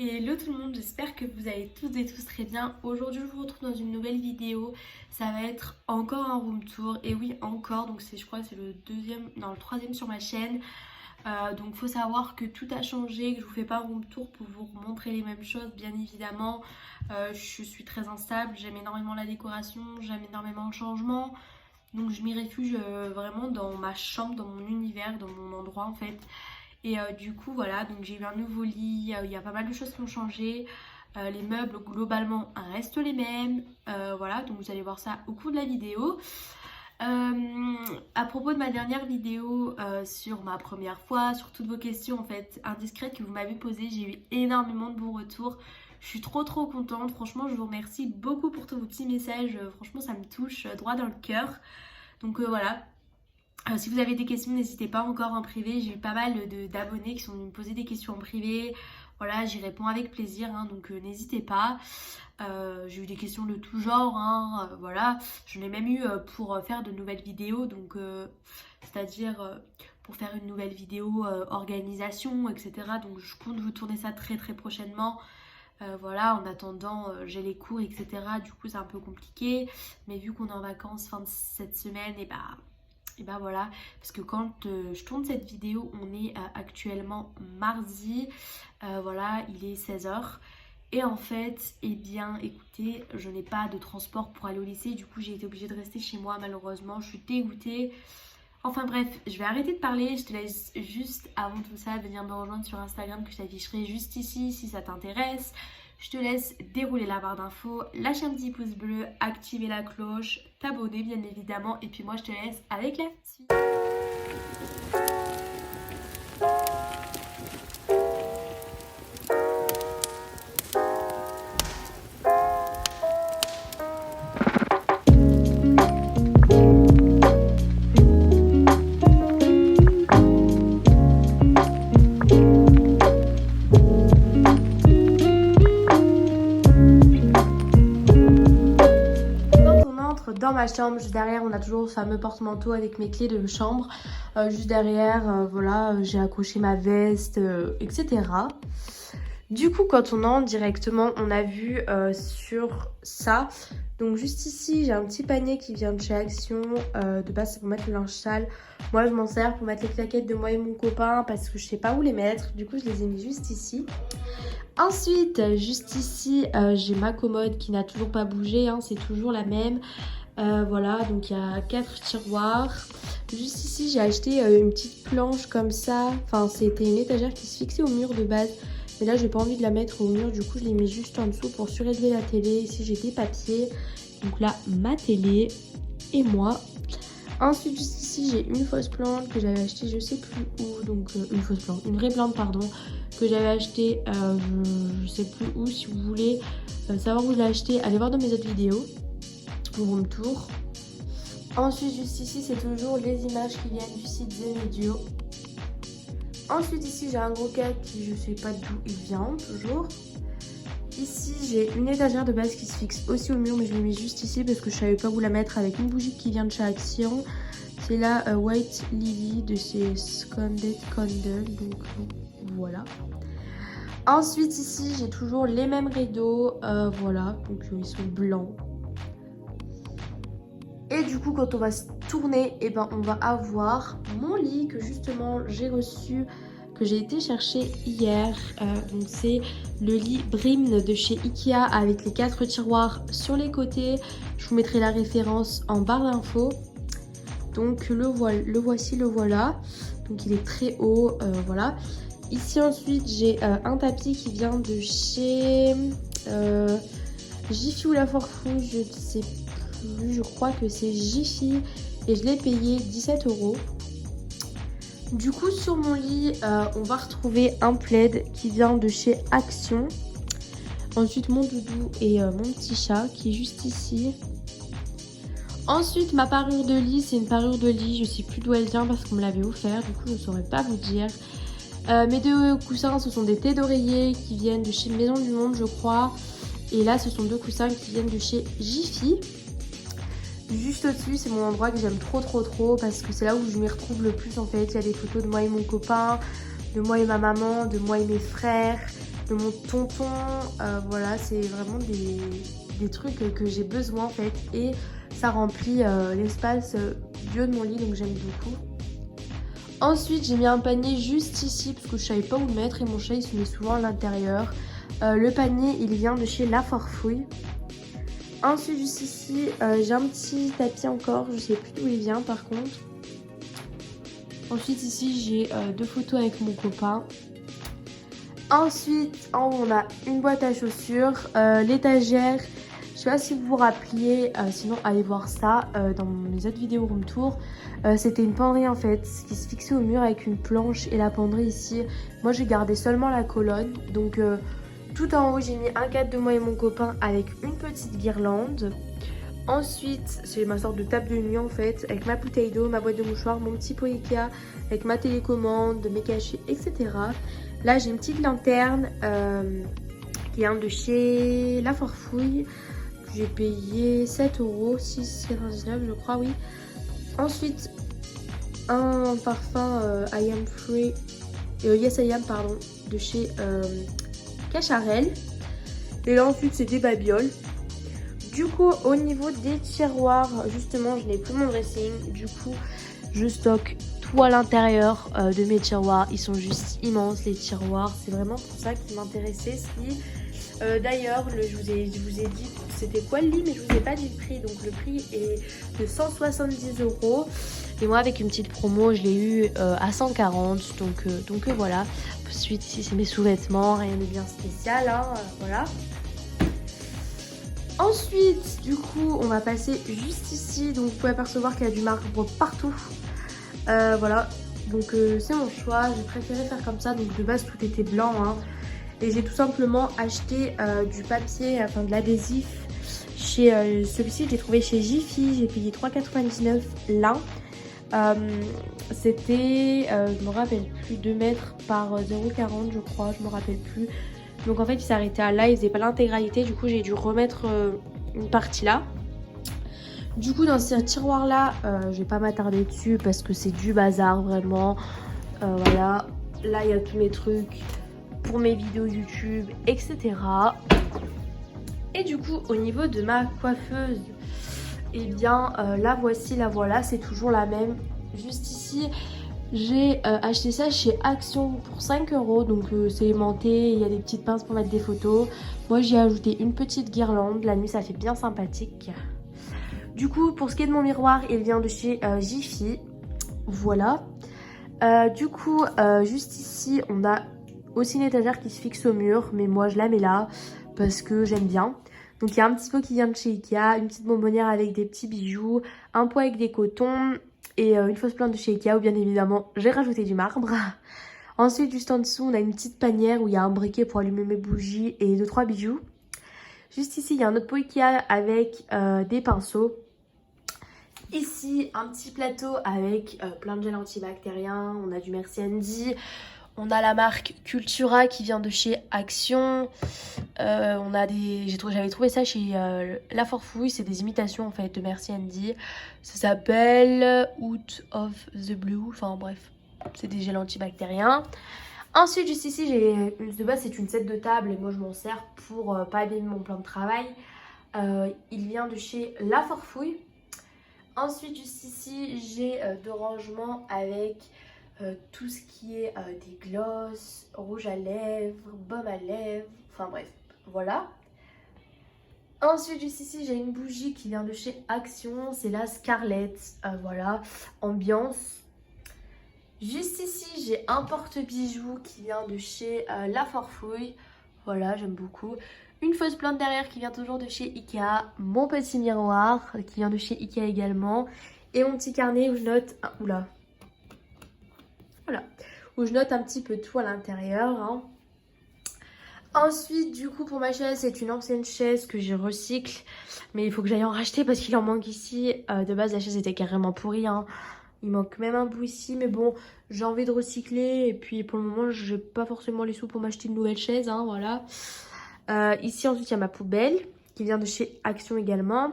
Hello tout le monde, j'espère que vous allez toutes et tous très bien. Aujourd'hui je vous retrouve dans une nouvelle vidéo. Ça va être encore un room tour. Et oui encore, donc je crois que c'est le deuxième, non le troisième sur ma chaîne. Donc faut savoir que tout a changé, que je vous fais pas un room tour pour vous montrer les mêmes choses bien évidemment. Je suis très instable, j'aime énormément la décoration, j'aime énormément le changement. Donc je m'y réfugie vraiment dans ma chambre, dans mon univers, dans mon endroit en fait. Et du coup voilà, donc j'ai eu un nouveau lit, il y a pas mal de choses qui ont changé. Les meubles globalement restent les mêmes. Voilà, donc vous allez voir ça au cours de la vidéo. À propos de ma dernière vidéo sur ma première fois, sur toutes vos questions en fait indiscrètes que vous m'avez posées, j'ai eu énormément de bons retours. Je suis trop contente, franchement je vous remercie beaucoup pour tous vos petits messages, franchement ça me touche droit dans le cœur. Donc voilà. Si vous avez des questions, n'hésitez pas encore en privé. J'ai eu pas mal d'abonnés qui sont venus me poser des questions en privé. Voilà, j'y réponds avec plaisir, hein, donc n'hésitez pas. J'ai eu des questions de tout genre, hein, voilà. J'en ai même eu pour faire de nouvelles vidéos, donc c'est-à-dire pour faire une nouvelle vidéo organisation, etc. Donc je compte vous tourner ça très prochainement. Voilà, en attendant, j'ai les cours, etc. Du coup, c'est un peu compliqué. Mais vu qu'on est en vacances fin de cette semaine, et bah voilà, parce que quand je tourne cette vidéo, on est actuellement mardi, voilà, il est 16h. Et en fait, eh bien, écoutez, je n'ai pas de transport pour aller au lycée, du coup j'ai été obligée de rester chez moi malheureusement, je suis dégoûtée. Enfin bref, je vais arrêter de parler, je te laisse juste avant tout ça venir me rejoindre sur Instagram que je t'afficherai juste ici si ça t'intéresse. Je te laisse dérouler la barre d'infos, lâcher un petit pouce bleu, activer la cloche, t'abonner bien évidemment et puis moi je te laisse avec la suite. Dans ma chambre, juste derrière, on a toujours le fameux porte-manteau avec mes clés de chambre. Juste derrière, voilà, j'ai accroché ma veste, etc. Du coup, quand on entre directement, on a vu sur ça. Donc juste ici, j'ai un petit panier qui vient de chez Action. De base, c'est pour mettre le linge sale. Moi, je m'en sers pour mettre les claquettes de moi et mon copain parce que je sais pas où les mettre. Du coup, je les ai mis juste ici. Ensuite, juste ici, j'ai ma commode qui n'a toujours pas bougé, hein, c'est toujours la même. Voilà, donc il y a 4 tiroirs. Juste ici, j'ai acheté une petite planche comme ça. Enfin, c'était une étagère qui se fixait au mur de base. Mais là, j'ai pas envie de la mettre au mur. Du coup, je l'ai mis juste en dessous pour surélever la télé. Ici, j'ai des papiers. Donc là, ma télé et moi. Ensuite, juste ici, j'ai une fausse plante que j'avais achetée je sais plus où. Donc, une fausse plante, une vraie plante, pardon. Que j'avais achetée je sais plus où. Si vous voulez savoir où je l'ai achetée, allez voir dans mes autres vidéos. Room tour. Ensuite, juste ici, c'est toujours les images qui viennent du site The Medio. Ensuite, ici, j'ai un gros cake qui je sais pas d'où il vient, toujours. Ici, j'ai une étagère de base qui se fixe aussi au mur, mais je l'ai mis juste ici parce que je savais pas où la mettre, avec une bougie qui vient de chez Action. C'est la White Lily de chez Scanded Candle, donc voilà. Ensuite, ici, j'ai toujours les mêmes rideaux, voilà, donc ils sont blancs. Et du coup, quand on va se tourner, eh ben, on va avoir mon lit que justement j'ai reçu, que j'ai été chercher hier. Donc c'est le lit Brimn de chez Ikea avec les 4 tiroirs sur les côtés. Je vous mettrai la référence en barre d'infos. Donc le voici, le voilà. Donc il est très haut, voilà. Ici ensuite j'ai un tapis qui vient de chez Jiffy ou La Forfouille, je ne sais pas. Je crois que c'est Jiffy et je l'ai payé 17 €. Du coup, sur mon lit, on va retrouver un plaid qui vient de chez Action. Ensuite, mon doudou et mon petit chat qui est juste ici. Ensuite, ma parure de lit, c'est une parure de lit. Je sais plus d'où elle vient parce qu'on me l'avait offert. Du coup, je ne saurais pas vous dire. Mes 2 coussins, ce sont des thés d'oreiller qui viennent de chez Maison du Monde, je crois. Et là, ce sont 2 coussins qui viennent de chez Jiffy. Juste au-dessus, c'est mon endroit que j'aime trop parce que c'est là où je m'y retrouve le plus en fait. Il y a des photos de moi et mon copain, de moi et ma maman, de moi et mes frères. de mon tonton. Voilà, c'est vraiment des trucs que j'ai besoin en fait. Et ça remplit l'espace du haut de mon lit, donc j'aime beaucoup. Ensuite, j'ai mis un panier juste ici parce que je savais pas où le mettre et mon chat il se met souvent à l'intérieur. Le panier, il vient de chez La Forfouille. Ensuite, juste ici, j'ai un petit tapis encore. Je sais plus d'où il vient par contre. Ensuite, ici, j'ai 2 photos avec mon copain. Ensuite, en haut, on a une boîte à chaussures, l'étagère. Je sais pas si vous vous rappeliez, sinon allez voir ça dans mes autres vidéos room tour. C'était une penderie en fait qui se fixait au mur avec une planche et la penderie ici. Moi j'ai gardé seulement la colonne. Donc tout en haut j'ai mis un cadre de moi et mon copain avec une petite guirlande. Ensuite c'est ma sorte de table de nuit en fait avec ma bouteille d'eau, ma boîte de mouchoirs, mon petit pot Ikea avec ma télécommande, mes cachets, etc. Là j'ai une petite lanterne qui vient de chez La Forfouille. J'ai payé 7 €, 6,99 je crois, oui. Ensuite, un parfum I Am Free, Yes I Am, pardon, de chez Cacharel. Et là ensuite, c'est des babioles. Du coup, au niveau des tiroirs, justement, je n'ai plus mon dressing. Du coup, je stocke tout à l'intérieur de mes tiroirs. Ils sont juste immenses, les tiroirs. C'est vraiment pour ça qui m'intéressait ce lit. D'ailleurs, je vous ai dit c'était quoi le lit, mais je vous ai pas dit le prix. Donc le prix est de 170 €. Et moi, avec une petite promo, je l'ai eu à 140. Donc voilà. Ensuite, ici, c'est mes sous-vêtements. Rien de bien spécial. Hein, voilà. Ensuite, du coup, on va passer juste ici. Donc vous pouvez apercevoir qu'il y a du marbre partout. Voilà. Donc c'est mon choix. J'ai préféré faire comme ça. Donc de base, tout était blanc. Hein. Et j'ai tout simplement acheté du papier, enfin de l'adhésif chez celui-ci, je l'ai trouvé chez Jiffy. J'ai payé 3,99 € l'un. C'était, je me rappelle plus, 2 mètres par 0,40 je crois, je me rappelle plus. Donc en fait il s'est arrêté à là, il faisait pas l'intégralité, du coup j'ai dû remettre une partie là. Du coup dans ce tiroir là, je vais pas m'attarder dessus parce que c'est du bazar vraiment. Voilà, là il y a tous mes trucs pour mes vidéos YouTube, etc. Et du coup, au niveau de ma coiffeuse, eh bien, la voici, la voilà, c'est toujours la même. Juste ici, j'ai acheté ça chez Action pour 5 €, donc c'est aimanté, il y a des petites pinces pour mettre des photos. Moi, j'ai ajouté une petite guirlande, la nuit, ça fait bien sympathique. Du coup, pour ce qui est de mon miroir, il vient de chez Jiffy, voilà. Du coup, juste ici, on a aussi une étagère qui se fixe au mur, mais moi je la mets là parce que j'aime bien. Donc il y a un petit pot qui vient de chez Ikea, une petite bonbonnière avec des petits bijoux, un pot avec des cotons et une fausse plante de chez Ikea où bien évidemment j'ai rajouté du marbre. Ensuite juste en dessous on a une petite panière où il y a un briquet pour allumer mes bougies et 2-3 bijoux. Juste ici il y a un autre pot Ikea avec des pinceaux. Ici un petit plateau avec plein de gel antibactérien, on a du Merci Andy. On a la marque Cultura qui vient de chez Action. On a j'avais trouvé ça chez La Forfouille. C'est des imitations en fait de Merci Andy. Ça s'appelle Out of the Blue. Enfin bref, c'est des gels antibactériens. Ensuite, juste ici, de base c'est une set de table et moi je m'en sers pour pas abîmer mon plan de travail. Il vient de chez La Forfouille. Ensuite, juste ici, j'ai 2 rangements avec tout ce qui est des glosses, rouge à lèvres, baume à lèvres, enfin bref, voilà. Ensuite, juste ici, j'ai une bougie qui vient de chez Action, c'est la Scarlett, voilà, ambiance. Juste ici, j'ai un porte-bijoux qui vient de chez La Forfouille, voilà, j'aime beaucoup. Une fausse plante derrière qui vient toujours de chez Ikea, mon petit miroir qui vient de chez Ikea également, et mon petit carnet où je note, oula, voilà, où je note un petit peu tout à l'intérieur. Hein. Ensuite, du coup, pour ma chaise, c'est une ancienne chaise que je recycle. Mais il faut que j'aille en racheter parce qu'il en manque ici. De base, la chaise était carrément pourrie. Hein. Il manque même un bout ici. Mais bon, j'ai envie de recycler. Et puis, pour le moment, j'ai pas forcément les sous pour m'acheter une nouvelle chaise. Hein, voilà. Ici, ensuite, il y a ma poubelle qui vient de chez Action également.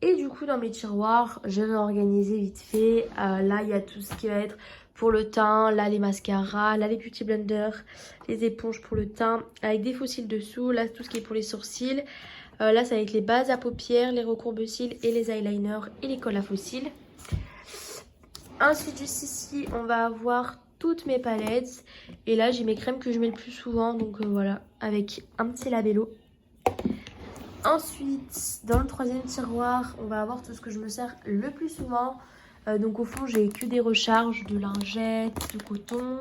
Et du coup, dans mes tiroirs, j'ai réorganisé vite fait. Là, il y a tout ce qui va être pour le teint. Là les mascaras, là les beauty blenders, les éponges pour le teint avec des fossiles dessous. Là tout ce qui est pour les sourcils. Là ça va être les bases à paupières, les recourbe-cils et les eyeliners et les colles à faux cils. Ensuite juste ici on va avoir toutes mes palettes. Et là j'ai mes crèmes que je mets le plus souvent. Donc voilà, avec un petit labello. Ensuite dans le troisième tiroir on va avoir tout ce que je me sers le plus souvent. Donc au fond j'ai que des recharges de lingettes, de coton.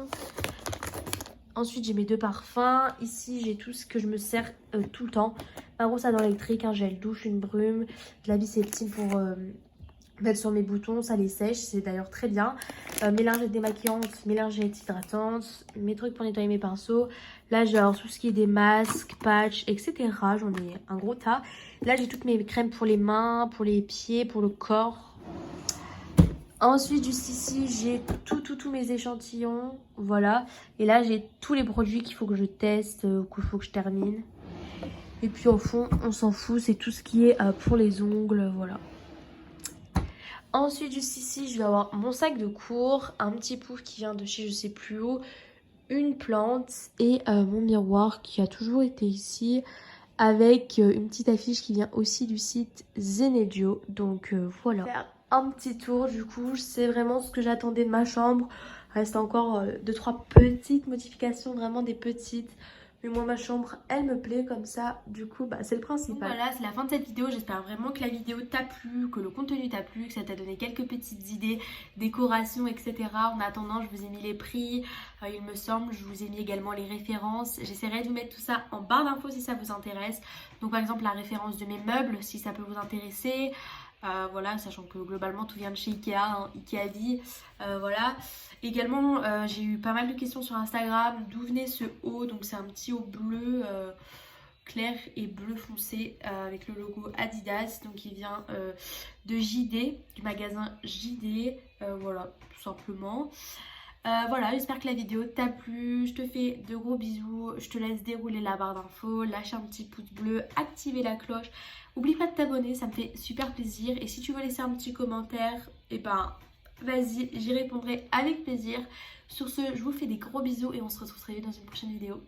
Ensuite j'ai mes 2 parfums. Ici j'ai tout ce que je me sers tout le temps. Ma brosse à dents électrique, un gel douche, une brume, de la Biceptine pour mettre sur mes boutons, ça les sèche, c'est d'ailleurs très bien. Mes lingettes démaquillantes, mes lingettes hydratantes, mes trucs pour nettoyer mes pinceaux. Là j'ai alors tout ce qui est des masques, patchs, etc. J'en ai un gros tas. Là j'ai toutes mes crèmes pour les mains, pour les pieds, pour le corps. Ensuite juste ici j'ai tous mes échantillons, voilà. Et là j'ai tous les produits qu'il faut que je teste, qu'il faut que je termine. Et puis au fond on s'en fout, c'est tout ce qui est pour les ongles, voilà. Ensuite juste ici je vais avoir mon sac de cours, un petit pouf qui vient de chez je sais plus où, une plante et mon miroir qui a toujours été ici avec une petite affiche qui vient aussi du site Zenedio. Donc voilà. Faire un petit tour du coup, c'est vraiment ce que j'attendais de ma chambre. Reste encore 2-3 petites modifications, vraiment des petites. Mais moi ma chambre elle me plaît comme ça, du coup bah, c'est le principal. Donc voilà, c'est la fin de cette vidéo, j'espère vraiment que la vidéo t'a plu, que le contenu t'a plu, que ça t'a donné quelques petites idées, décoration etc. En attendant je vous ai mis les prix, il me semble, je vous ai mis également les références. J'essaierai de vous mettre tout ça en barre d'infos si ça vous intéresse. Donc par exemple la référence de mes meubles si ça peut vous intéresser. Voilà, sachant que globalement tout vient de chez Ikea, hein, Ikea dit, voilà. Également j'ai eu pas mal de questions sur Instagram, d'où venait ce haut, donc c'est un petit haut bleu clair et bleu foncé avec le logo Adidas, donc il vient de JD, du magasin JD, voilà tout simplement. Voilà, j'espère que la vidéo t'a plu, je te fais de gros bisous, je te laisse dérouler la barre d'infos, lâcher un petit pouce bleu, activer la cloche, oublie pas de t'abonner, ça me fait super plaisir et si tu veux laisser un petit commentaire, et ben vas-y, j'y répondrai avec plaisir. Sur ce, je vous fais des gros bisous et on se retrouve très vite dans une prochaine vidéo.